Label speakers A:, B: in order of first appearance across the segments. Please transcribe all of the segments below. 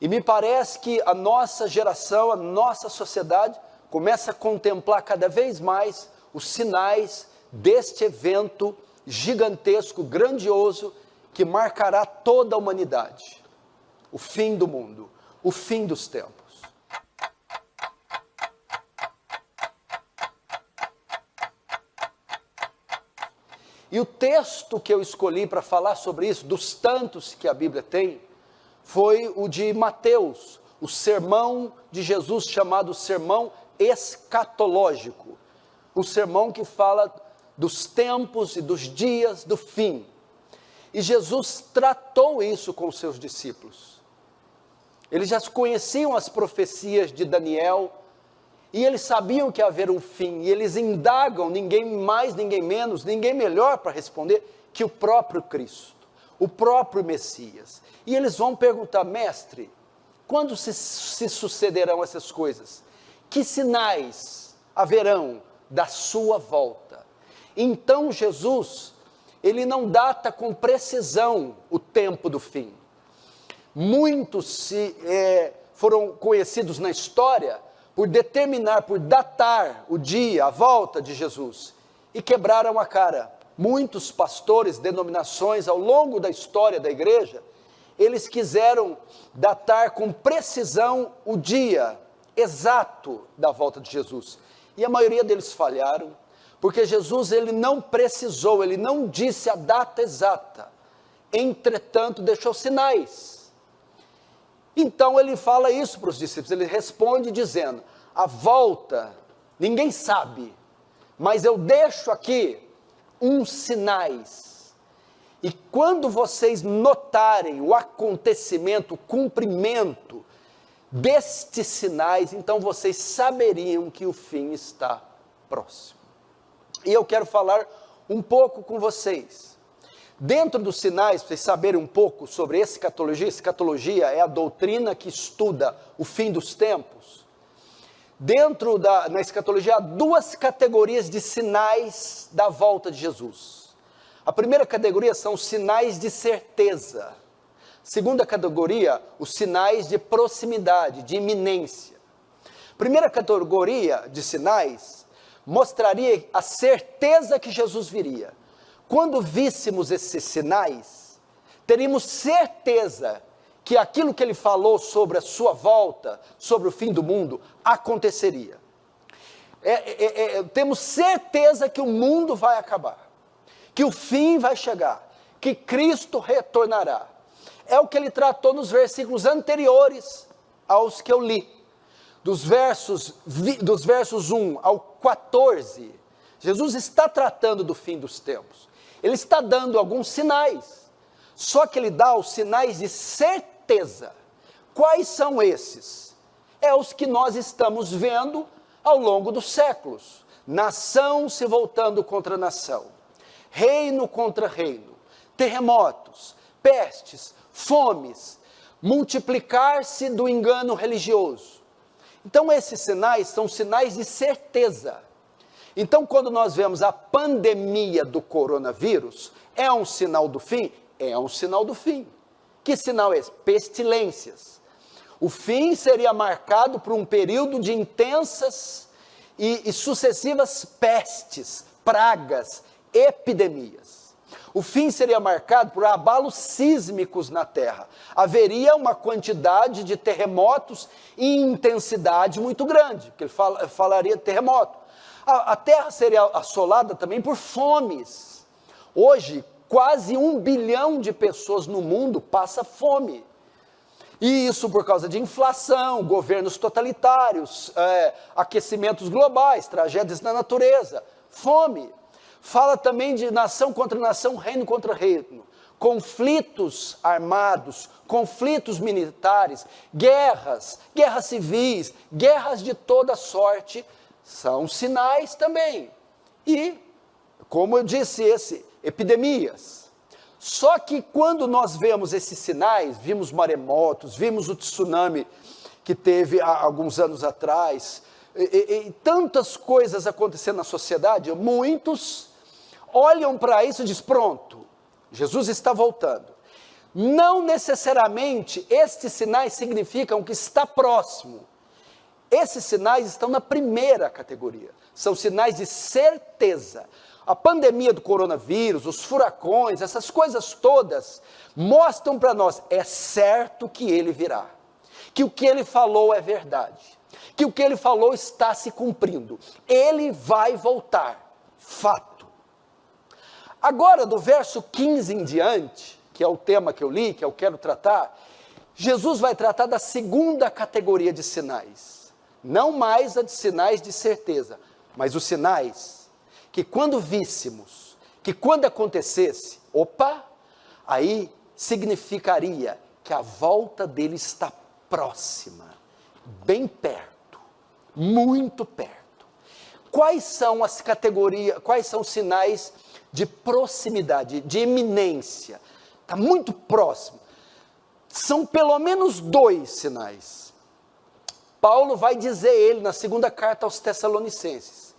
A: E me parece que a nossa geração, a nossa sociedade, começa a contemplar cada vez mais os sinais deste evento gigantesco, grandioso, que marcará toda a humanidade. O fim do mundo, o fim dos tempos. E o texto que eu escolhi para falar sobre isso, dos tantos que a Bíblia tem, foi o de Mateus, o sermão de Jesus chamado sermão escatológico. O sermão que fala dos tempos e dos dias do fim. E Jesus tratou isso com os seus discípulos. Eles já conheciam as profecias de Daniel, e eles sabiam que ia haver um fim, e eles indagam, ninguém mais, ninguém menos, ninguém melhor para responder que o próprio Cristo, o próprio Messias. E eles vão perguntar: mestre, quando se sucederão essas coisas? Que sinais haverão da sua volta? Então Jesus, ele não data com precisão o tempo do fim. Muitos foram conhecidos na história por determinar, por datar o dia, a volta de Jesus, e quebraram a cara. Muitos pastores, denominações, ao longo da história da igreja, eles quiseram datar com precisão o dia exato da volta de Jesus, e a maioria deles falharam, porque Jesus, ele não precisou, ele não disse a data exata, entretanto deixou sinais. Então ele fala isso para os discípulos, ele responde dizendo: a volta, ninguém sabe, mas eu deixo aqui uns sinais, e quando vocês notarem o acontecimento, o cumprimento destes sinais, então vocês saberiam que o fim está próximo. E eu quero falar um pouco com vocês. Dentro dos sinais, para vocês saberem um pouco sobre escatologia, escatologia é a doutrina que estuda o fim dos tempos. Na escatologia há duas categorias de sinais da volta de Jesus. A primeira categoria são os sinais de certeza. Segunda categoria, os sinais de proximidade, de iminência. Primeira categoria de sinais mostraria a certeza que Jesus viria. Quando víssemos esses sinais, teríamos certeza que aquilo que ele falou sobre a sua volta, sobre o fim do mundo, aconteceria. Temos certeza que o mundo vai acabar, que o fim vai chegar, que Cristo retornará. É o que ele tratou nos versículos anteriores aos que eu li. Dos versos 1 ao 14, Jesus está tratando do fim dos tempos. Ele está dando alguns sinais, só que ele dá os sinais de certeza. Quais são esses? É os que nós estamos vendo ao longo dos séculos. Nação se voltando contra nação, reino contra reino, terremotos, pestes, fomes, multiplicar-se do engano religioso. Então esses sinais são sinais de certeza. Então quando nós vemos a pandemia do coronavírus, é um sinal do fim? É um sinal do fim. Que sinal é esse? Pestilências. O fim seria marcado por um período de intensas e sucessivas pestes, pragas, epidemias. O fim seria marcado por abalos sísmicos na terra. Haveria uma quantidade de terremotos em intensidade muito grande, porque ele falaria de terremoto. A terra seria assolada também por fomes. Hoje, quase 1 bilhão de pessoas no mundo passa fome. E isso por causa de inflação, governos totalitários, aquecimentos globais, tragédias na natureza, fome. Fala também de nação contra nação, reino contra reino, conflitos armados, conflitos militares, guerras civis, guerras de toda sorte, são sinais também. E, como eu disse, epidemias. Só que quando nós vemos esses sinais, vimos maremotos, vimos o tsunami que teve há alguns anos atrás, e tantas coisas acontecendo na sociedade, muitos olham para isso e dizem: pronto, Jesus está voltando. não necessariamente estes sinais significam que está próximo. Esses sinais estão na primeira categoria, são sinais de certeza. A pandemia do coronavírus, os furacões, essas coisas todas, mostram para nós, é certo que ele virá, que o que ele falou é verdade, que o que ele falou está se cumprindo, ele vai voltar, fato. Agora, do verso 15 em diante, que é o tema que eu li, que eu quero tratar, Jesus vai tratar da segunda categoria de sinais, não mais a de sinais de certeza, mas os sinais que quando víssemos, que quando acontecesse, opa, aí significaria que a volta dele está próxima, bem perto, muito perto. Quais são as categorias, quais são os sinais de proximidade, de iminência? Está muito próximo. São pelo menos 2 sinais. Paulo vai dizer ele na segunda carta aos Tessalonicenses.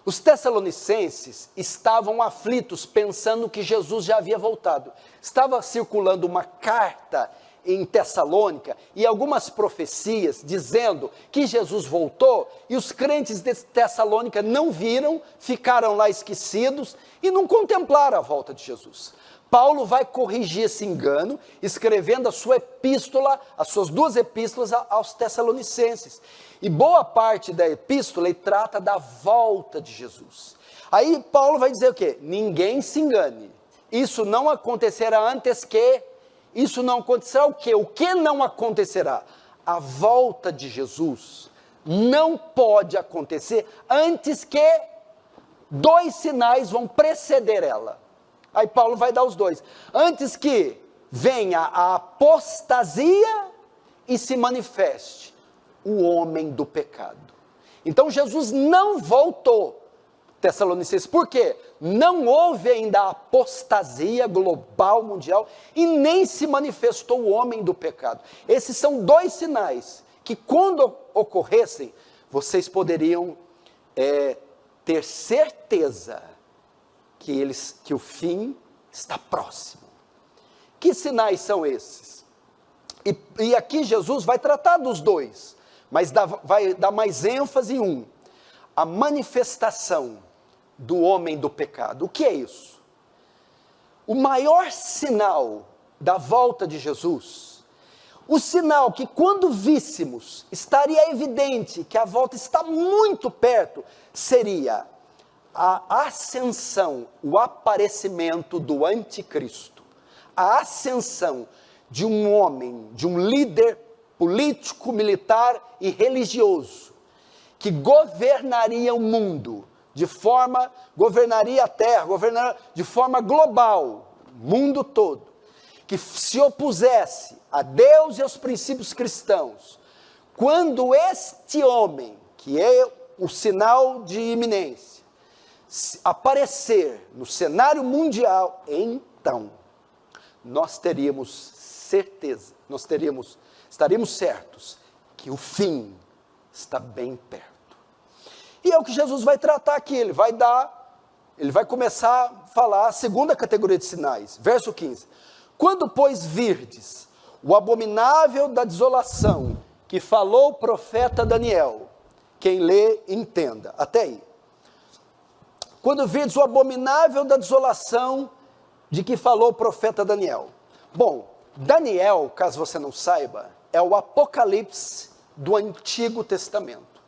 A: Os Tessalonicenses estavam aflitos, pensando que Jesus já havia voltado. Estava circulando uma carta em Tessalônica e algumas profecias dizendo que Jesus voltou, e os crentes de Tessalônica não viram, ficaram lá esquecidos e não contemplaram a volta de Jesus. Paulo vai corrigir esse engano, escrevendo a sua epístola, as suas 2 epístolas aos Tessalonicenses. E boa parte da epístola ele trata da volta de Jesus. Aí Paulo vai dizer o quê? Ninguém se engane. Isso não acontecerá antes que... Isso não acontecerá o quê? O que não acontecerá? A volta de Jesus não pode acontecer antes que 2 sinais vão preceder ela. Aí Paulo vai dar os 2. Antes que venha a apostasia e se manifeste o homem do pecado. Então Jesus não voltou, Tessalonicenses. Por quê? Não houve ainda a apostasia global, mundial, e nem se manifestou o homem do pecado. Esses são 2 sinais que quando ocorressem, vocês poderiam ter certeza que o fim está próximo. Que sinais são esses? E aqui Jesus vai tratar dos 2, mas vai dar mais ênfase em um: a manifestação do homem do pecado. O que é isso? O maior sinal da volta de Jesus, o sinal que quando víssemos, estaria evidente que a volta está muito perto, seria a ascensão, o aparecimento do anticristo, a ascensão de um homem, de um líder político, militar e religioso, que governaria o mundo, governaria a terra, governaria de forma global, mundo todo, que se opusesse a Deus e aos princípios cristãos. Quando este homem, que é o sinal de iminência, aparecer no cenário mundial, então nós teríamos certeza, estaríamos certos que o fim está bem perto. E é o que Jesus vai tratar aqui. Ele vai começar a falar a segunda categoria de sinais, verso 15: quando pois virdes o abominável da desolação, que falou o profeta Daniel, quem lê entenda, até aí. Quando virdes o abominável da desolação, de que falou o profeta Daniel. Bom, Daniel, caso você não saiba, é o Apocalipse do Antigo Testamento.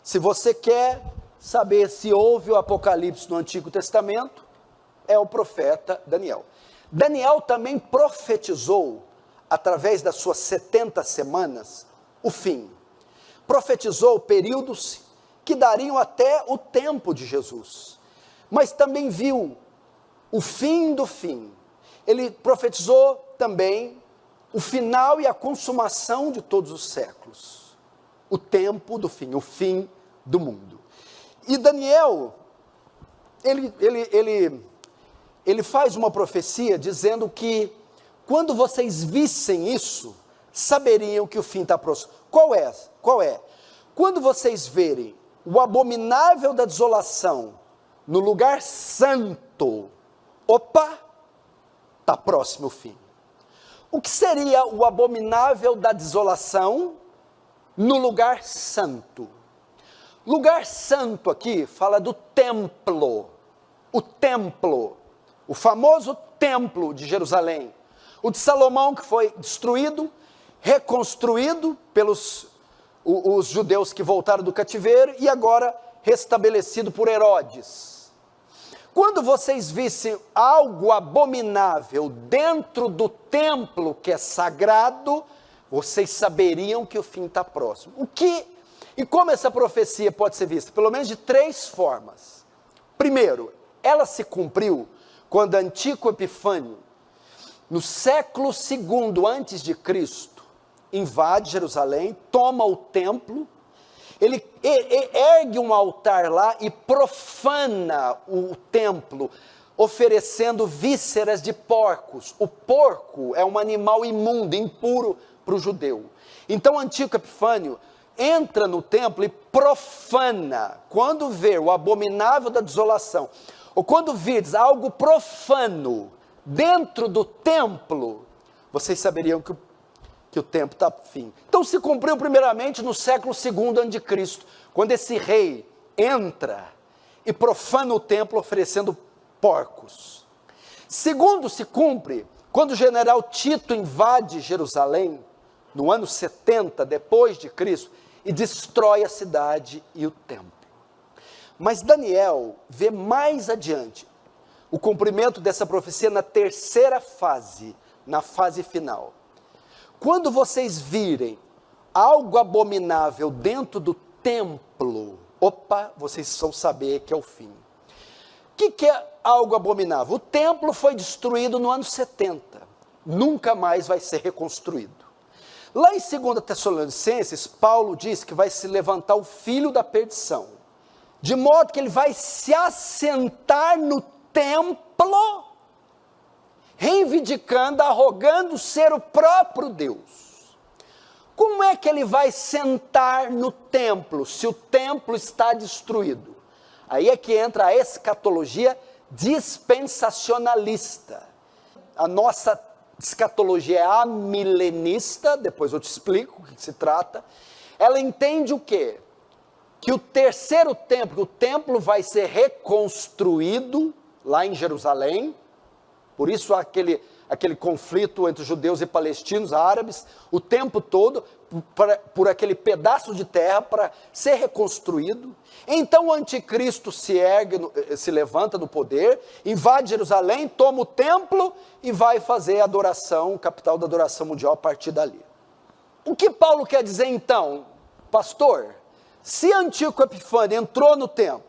A: Se você quer saber se houve o Apocalipse no Antigo Testamento, é o profeta Daniel. Daniel também profetizou, através das suas 70 semanas, o fim. Profetizou períodos que dariam até o tempo de Jesus. Mas também viu o fim do fim. Ele profetizou também o final e a consumação de todos os séculos. O tempo do fim, o fim do mundo. E Daniel, ele faz uma profecia dizendo que quando vocês vissem isso, saberiam que o fim está próximo. Qual é? Quando vocês verem o abominável da desolação no lugar santo, opa, está próximo o fim. O que seria o abominável da desolação no lugar santo? Lugar santo aqui fala do templo, o famoso templo de Jerusalém, o de Salomão que foi destruído, reconstruído pelos os judeus que voltaram do cativeiro e agora restabelecido por Herodes. Quando vocês vissem algo abominável dentro do templo que é sagrado, vocês saberiam que o fim está próximo. E como essa profecia pode ser vista? Pelo menos de 3 formas. Primeiro, ela se cumpriu quando Antíoco Epifânio, no século II antes de Cristo, invade Jerusalém, toma o templo, ele ergue um altar lá e profana o templo, oferecendo vísceras de porcos. O porco é um animal imundo, impuro para o judeu. Então Antíoco Epifânio entra no templo e profana. Quando vê o abominável da desolação, ou quando virdes algo profano dentro do templo, vocês saberiam que o tempo está por fim. Então se cumpriu primeiramente no século II a.C., quando esse rei entra e profana o templo oferecendo porcos. Segundo, se cumpre quando o general Tito invade Jerusalém, no ano 70 depois de Cristo, e destrói a cidade e o templo. Mas Daniel vê mais adiante o cumprimento dessa profecia na terceira fase, na fase final. Quando vocês virem algo abominável dentro do templo, vocês vão saber que é o fim. O que é algo abominável? O templo foi destruído no ano 70, nunca mais vai ser reconstruído. Lá em 2 Tessalonicenses, Paulo diz que vai se levantar o filho da perdição, de modo que ele vai se assentar no templo, reivindicando, arrogando ser o próprio Deus. Como é que ele vai sentar no templo, se o templo está destruído? Aí é que entra a escatologia dispensacionalista. A nossa escatologia é amilenista, depois eu te explico o que se trata. Ela entende o quê? Que o terceiro templo, que o templo vai ser reconstruído lá em Jerusalém, por isso aquele conflito entre judeus e palestinos, árabes, o tempo todo, por aquele pedaço de terra para ser reconstruído. Então o anticristo se ergue, se levanta no poder, invade Jerusalém, toma o templo e vai fazer a adoração, capital da adoração mundial a partir dali. O que Paulo quer dizer então? Pastor, se Antíoco Epifânio entrou no templo,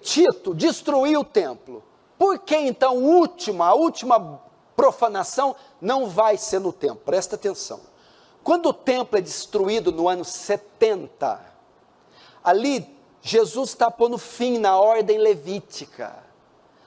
A: Tito destruiu o templo, por que então a última profanação não vai ser no templo? Presta atenção. Quando o templo é destruído no ano 70, ali Jesus está pondo fim na ordem levítica,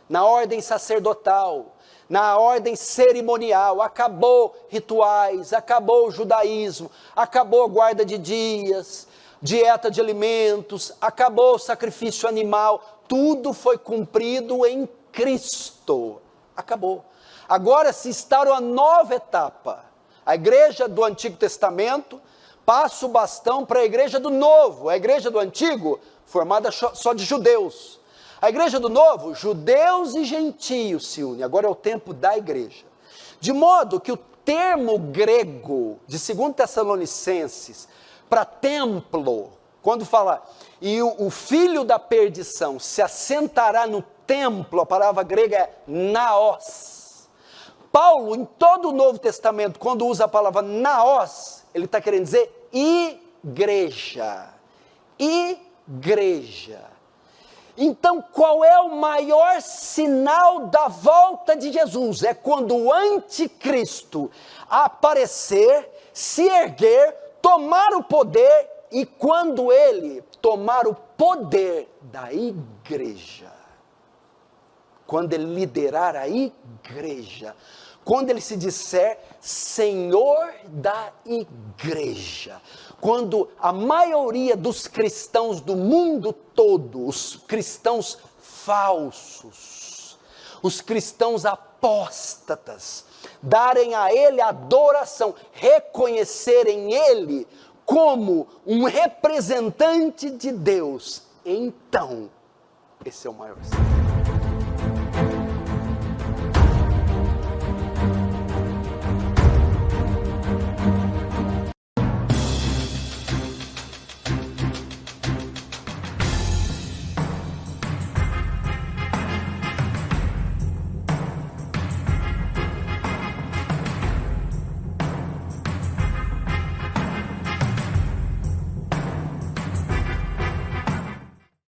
A: na ordem sacerdotal, na ordem cerimonial. Acabou rituais, acabou o judaísmo, acabou a guarda de dias, dieta de alimentos, acabou o sacrifício animal, tudo foi cumprido em Cristo, acabou. Agora se instaura uma nova etapa. A igreja do Antigo Testamento passa o bastão para a igreja do Novo. A igreja do Antigo, formada só de judeus. A igreja do Novo, judeus e gentios se unem. Agora é o tempo da igreja. De modo que o termo grego de 2 Tessalonicenses para templo, quando fala, e o filho da perdição se assentará no templo, a palavra grega é naos. Paulo, em todo o Novo Testamento, quando usa a palavra naos, ele está querendo dizer igreja. Igreja. Então, qual é o maior sinal da volta de Jesus? É quando o anticristo aparecer, se erguer, tomar o poder, e quando ele tomar o poder da igreja, quando ele liderar a igreja, quando ele se disser Senhor da igreja, quando a maioria dos cristãos do mundo todo, os cristãos falsos, os cristãos apóstatas, darem a Ele adoração, reconhecerem Ele como um representante de Deus, então, esse é o maior segredo.